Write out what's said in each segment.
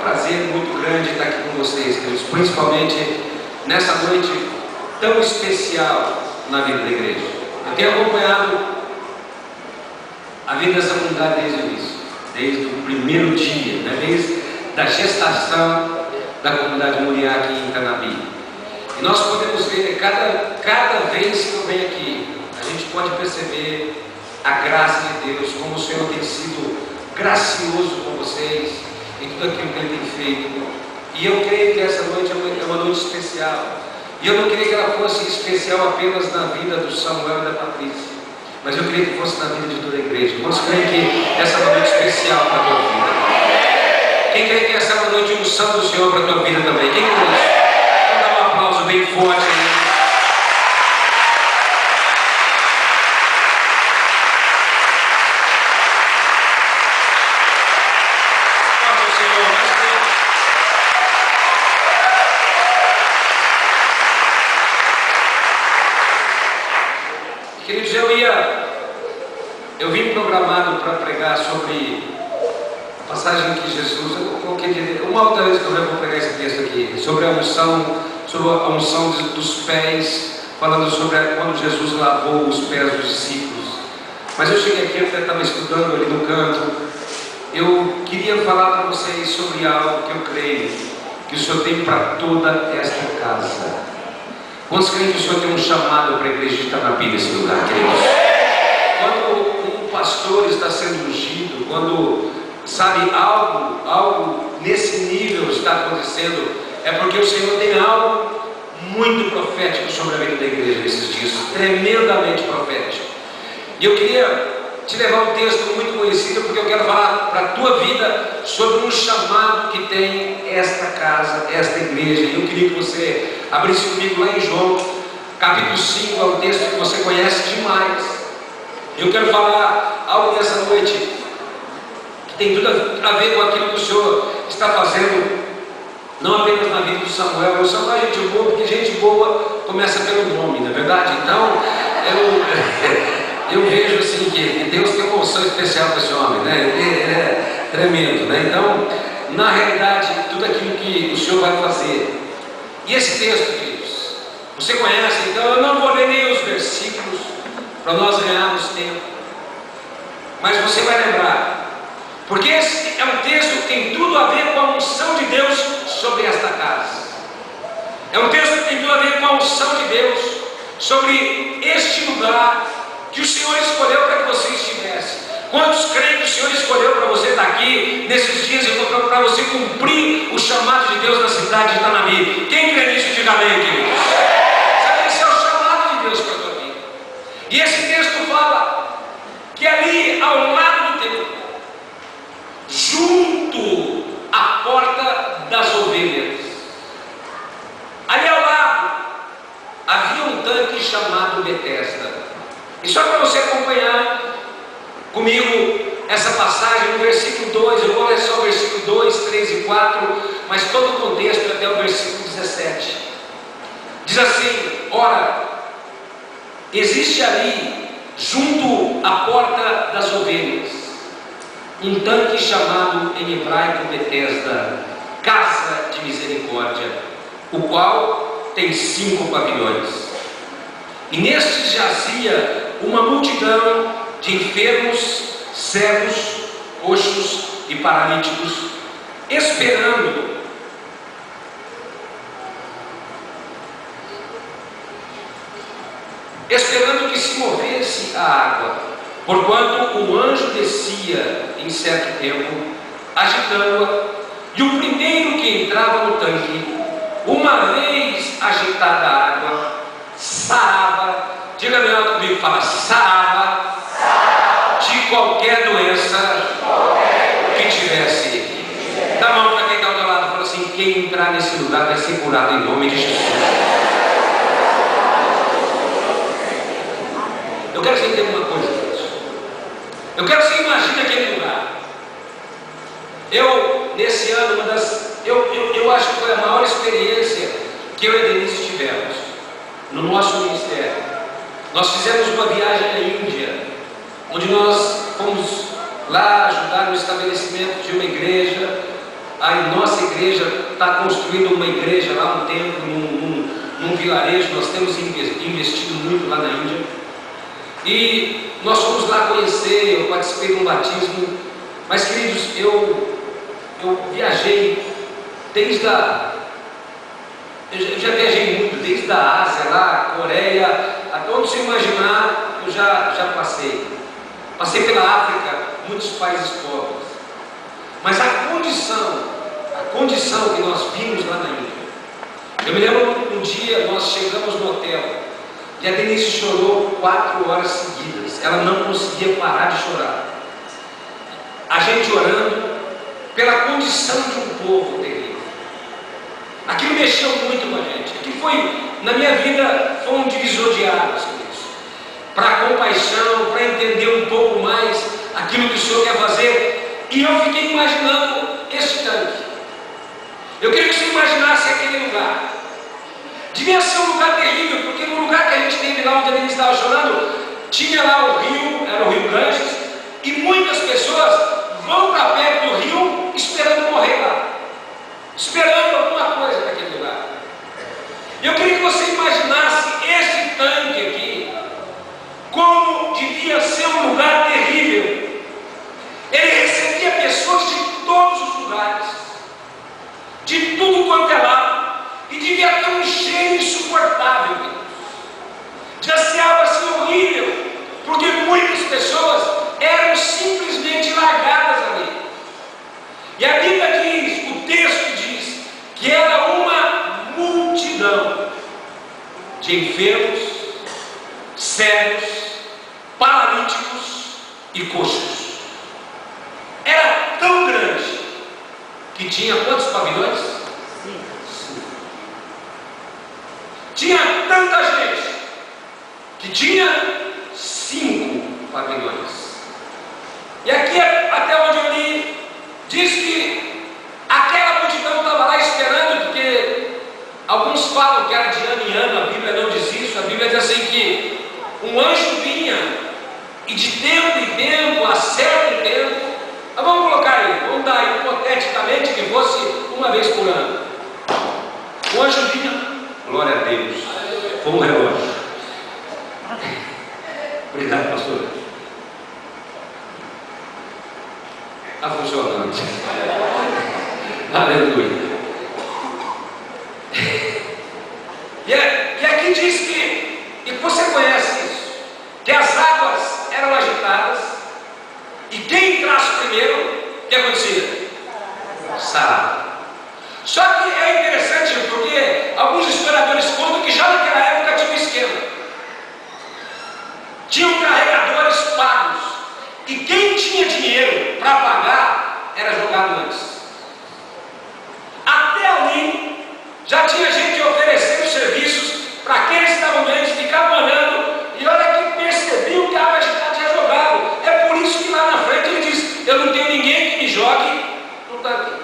prazer muito grande estar aqui com vocês, queridos, principalmente nessa noite tão especial na vida da igreja. Eu tenho acompanhado a vida dessa comunidade desde o início, desde o primeiro dia, né? Desde a gestação da comunidade Moriá aqui em Itanabi. E nós podemos ver, cada vez que eu venho aqui, a gente pode perceber a graça de Deus, como o Senhor tem sido gracioso com vocês em tudo aquilo que Ele tem feito. E eu creio que essa noite é uma noite especial. E eu não queria que ela fosse especial apenas na vida do Samuel e da Patrícia, mas eu queria que fosse na vida de toda a igreja. Quantos creem que essa é uma noite especial para a tua vida? Quem crê que essa é uma noite de unção do Senhor para a tua vida também? Quem crê nisso? Vamos dar um aplauso bem forte aí. Queridos, eu vim programado para pregar sobre a passagem que Jesus, eu coloquei uma outra vez que eu vou pregar esse texto aqui, sobre a unção dos pés, falando sobre quando Jesus lavou os pés dos discípulos. Mas eu cheguei aqui, eu até estava estudando ali no canto, eu queria falar para vocês sobre algo que eu creio que o Senhor tem para toda esta casa. Quantos creem que o Senhor tem um chamado para a igreja de Itanabi nesse lugar, queridos? Quando um pastor está sendo ungido, quando, sabe, algo nesse nível está acontecendo, é porque o Senhor tem algo muito profético sobre a vida da igreja nesses dias, tremendamente profético. E eu queria te levar a um texto muito conhecido, porque eu quero falar para a tua vida sobre um chamado que tem esta casa, esta igreja. E eu queria que você abrisse comigo lá em João, capítulo 5, é um texto que você conhece demais. Eu quero falar algo nessa noite que tem tudo a ver com aquilo que o Senhor está fazendo, não apenas na vida do Samuel. O Samuel é gente boa, porque gente boa começa pelo nome, não é verdade? Então, eu vejo assim que Deus tem uma unção especial para esse homem, né? Ele é tremendo, né? Então, na realidade, tudo aquilo que o Senhor vai fazer. E esse texto, queridos, você conhece, então eu não vou ler nem os versículos para nós ganharmos tempo, mas você vai lembrar, porque esse é um texto que tem tudo a ver com a unção de Deus sobre esta casa. É um texto que tem tudo a ver com a unção de Deus sobre este lugar que o Senhor escolheu para que você estivesse. Quantos creem que o Senhor escolheu para você estar aqui nesses dias para você cumprir o chamado de Deus na cidade de Itanabi? Quem crê nisso, diga amém, queridos. Sabe, esse é o chamado de Deus para a tua vida. E esse texto fala que ali ao lado do templo, junto à porta das ovelhas, ali ao lado havia um tanque chamado Betesda. E só para você acompanhar comigo essa passagem, no versículo 2, eu vou ler só o versículo 2, 3 e 4, mas todo o contexto até o versículo 17. Diz assim: ora, existe ali, junto à porta das ovelhas, um tanque chamado em hebraico Betesda, casa de misericórdia, o qual tem 5 pavilhões. E nestes jazia uma multidão de enfermos, cegos, coxos e paralíticos, esperando que se movesse a água, porquanto o anjo descia em certo tempo, agitando-a, e o primeiro que entrava no tanque, uma vez agitada a água, sarava, diga bem alto comigo, fala, sarava de qualquer doença que tivesse. Dá a mão para quem está ao teu lado e fala assim: quem entrar nesse lugar vai ser curado em nome de Jesus. Eu quero que você entenda uma coisa, gente. Eu quero que você imagine aquele lugar. Nesse ano, eu acho que foi a maior experiência que eu e a Denise tivemos no nosso ministério. Nós fizemos uma viagem à Índia, onde nós fomos lá ajudar no estabelecimento de uma igreja, a nossa igreja está construindo uma igreja lá, um templo, num vilarejo. Nós temos investido muito lá na Índia. E nós fomos lá conhecer, eu participei de um batismo. Mas, queridos, eu viajei desde eu já viajei muito, desde a Ásia, lá, Coreia, até onde você imaginar, eu já passei. Passei pela África, muitos países pobres. Mas a condição que nós vimos lá na Índia. Eu me lembro um dia, nós chegamos no hotel, e a Denise chorou 4 horas seguidas. Ela não conseguia parar de chorar. A gente orando pela condição de um povo terrível. Aquilo mexeu muito com a gente. Aquilo foi, na minha vida, foi um divisor de águas, para a compaixão, para entender um pouco mais aquilo que o Senhor quer fazer. E eu fiquei imaginando esse tanque. Eu queria que você imaginasse aquele lugar. Devia ser um lugar terrível, porque no lugar que a gente teve lá onde a gente estava chorando, tinha lá o rio, era o Rio Ganges, e muitas pessoas vão para perto do rio esperando morrer lá, esperando alguma coisa naquele lugar. Eu queria que você imaginasse esse tanque aqui, como devia ser um lugar terrível. Ele recebia pessoas de todos os lugares, de tudo quanto é lado, e devia ter um cheiro insuportável. Já se algo assim horrível, porque muitas pessoas eram simplesmente largadas ali. E a Bíblia diz, o texto diz, que era uma multidão de enfermos, cegos, paralíticos e coxos. Era tão grande que tinha quantos pavilhões? 5. Tinha tanta gente que tinha 5 pavilhões. E aqui, até onde eu li, diz que aquela multidão estava lá esperando, porque alguns falam que era de ano em ano. A Bíblia não diz isso. A Bíblia diz assim que um anjo vinha, e de tempo em tempo, a certo tempo, vamos colocar aí, vamos dar aí, hipoteticamente, que fosse uma vez por ano. O anjo vinha, glória a Deus, foi um relógio. Obrigado, pastor. Está funcionando. Aleluia. E aqui diz que, e você conhece isso, que as águas eram agitadas, e quem entrasse primeiro, o que acontecia? Sarava. Só que é interessante porque alguns historiadores contam que já naquela época tinha um esquema. Tinham carregadores pagos, e quem tinha dinheiro para pagar era jogado antes. Até ali já tinha gente oferecendo serviços para aqueles que estavam doentes, ficavam olhando, e olha que percebiam que a água agitada tinha jogado. É por isso que lá na frente ele diz: eu não tenho ninguém que me jogue no tanque.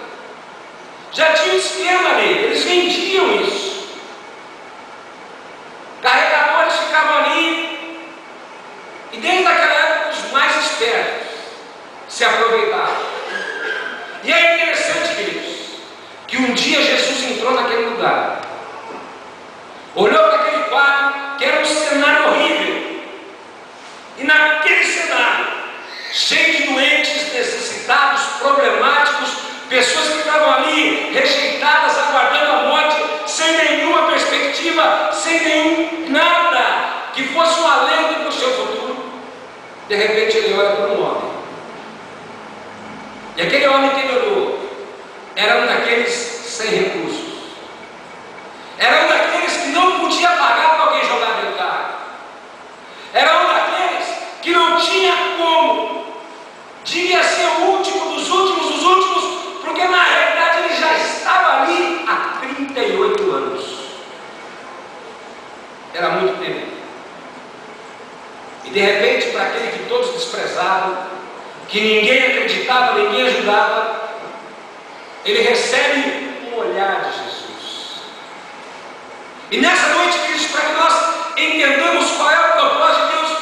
Já tinha um esquema ali, eles vendiam isso. Carregadores ficavam ali, e desde aquela época os mais espertos se aproveitavam. E é interessante, queridos, que um dia Jesus entrou naquele lugar, olhou para aquele quadro, que era um cenário horrível, e naquele cenário, cheio de doentes, necessitados, problemáticos, pessoas que estavam ali rejeitadas, aguardando a morte, sem nenhuma perspectiva, sem nenhum nada que fosse um alento para o seu futuro. De repente ele olha para um homem, e aquele homem que ele olhou era um daqueles sem recursos, era um daqueles que não podia pagar para alguém jogar dentro da água, era um daqueles que não tinha como, devia ser o último dos últimos dos últimos, porque na realidade ele já estava ali há 38 anos. Era muito tempo. E de repente, para aquele que todos desprezavam, que ninguém acreditava, ninguém ajudava, ele recebe um olhar de Jesus. E nessa noite, queridos, para que nós entendamos qual é o propósito de Deus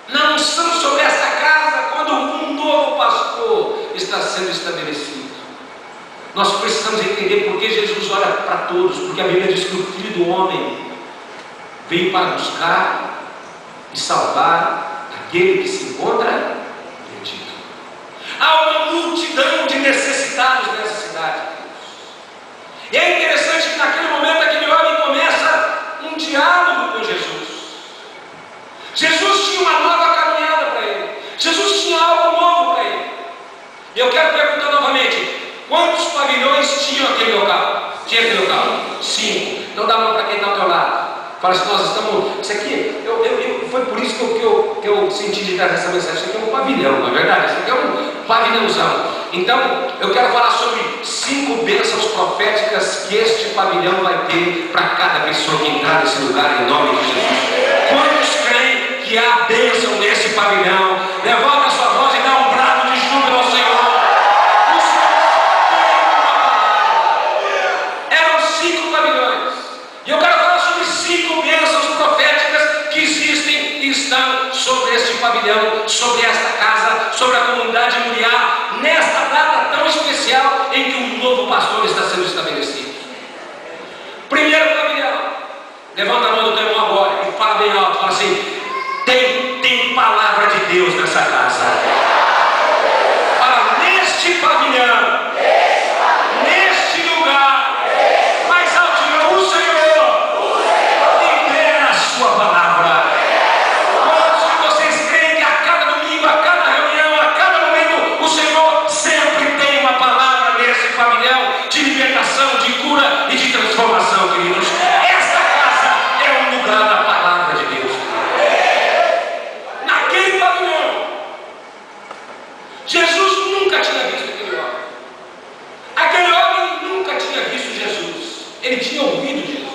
na unção sobre esta casa, quando um novo pastor está sendo estabelecido, Nós precisamos entender por que Jesus olha para todos, porque a Bíblia diz que o Filho do Homem veio para buscar e salvar aquele que se encontra perdido. Há uma multidão de necessitados nessa cidade. E é interessante que naquele momento aquele homem começa um diálogo com Jesus. Jesus tinha uma nova caminhada para ele. Jesus tinha algo novo para ele. E eu quero perguntar novamente: quantos pavilhões tinha aquele local? 5. Então dá a mão para quem está ao teu lado. Fala assim: nós estamos. Isso aqui, foi por isso que eu senti de dar essa mensagem. Isso aqui é um pavilhão, não é verdade? Isso aqui é um pavilhãozão. Então, eu quero falar sobre 5 bênçãos proféticas que este pavilhão vai ter para cada pessoa que entrar nesse lugar, em nome de Jesus. Quantos creem que há bênção nesse pavilhão? Levanta a sua voz e dá um brado de júbilo ao Senhor. O Senhor tem uma palavra. Eram 5 pavilhões. E eu quero falar sobre 5 bênçãos proféticas que existem e estão sobre este pavilhão, sobre esta casa, sobre a comunidade Muriá, nesta data tão especial em que um novo pastor está sendo estabelecido. Primeiro pavilhão, levanta a mão do teu irmão agora e fala bem alto, fala assim: tem palavra de Deus nessa casa. Fala: neste pavilhão, neste lugar, mais alto, o Senhor libera a sua palavra. Quantos de vocês creem que a cada domingo, a cada reunião, a cada momento, o Senhor sempre tem uma palavra nesse pavilhão de libertação, de cura e de transformação, queridos? Esta casa é um lugar da palavra de Deus. Naquele pavilhão, Jesus nunca tinha visto aquele homem. Aquele homem nunca tinha visto Jesus. Ele tinha ouvido Jesus.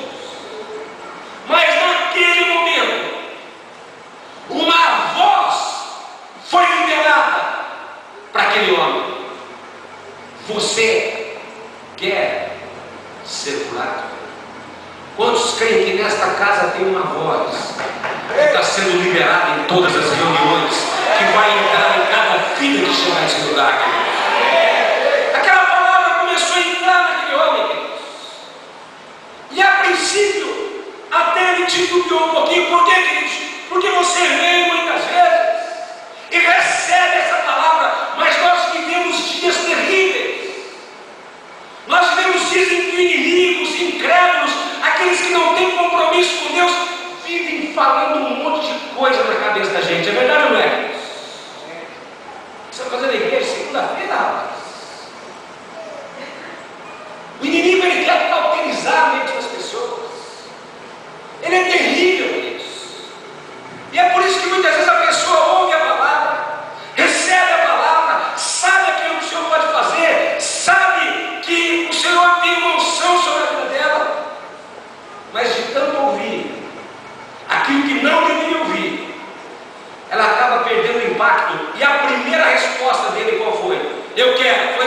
Mas naquele momento, uma voz foi liberada para aquele homem: você quer ser curado? Quantos creem que nesta casa tem uma voz que está sendo liberada em todas as reuniões, que vai entrar em cada vida que chegar nesse lugar, queridos? Aquela palavra começou a entrar naquele homem, queridos. E a princípio, até ele titubeou um pouquinho. Por quê, queridos? Porque você vem muitas vezes e recebe essa palavra, mas nós vivemos dias terríveis. Nós vivemos dias em que inimigos, incrédulos, aqueles que não têm compromisso com Deus, vivem falando um monte de coisa na cabeça da gente. É verdade ou não é? Você vai fazer na igreja segunda-feira, rapaz. O inimigo, ele quer cauterizar a mente das pessoas. Ele é terrível, queridos. E é por isso que muitas vezes a pessoa ouve a palavra, recebe a palavra, sabe aquilo que o Senhor pode fazer, sabe que o Senhor tem uma unção sobre a vida dela, mas de tanto ouvir aquilo que não deveria ouvir, ela acaba perdendo o impacto. E a primeira resposta dele qual foi? Eu quero.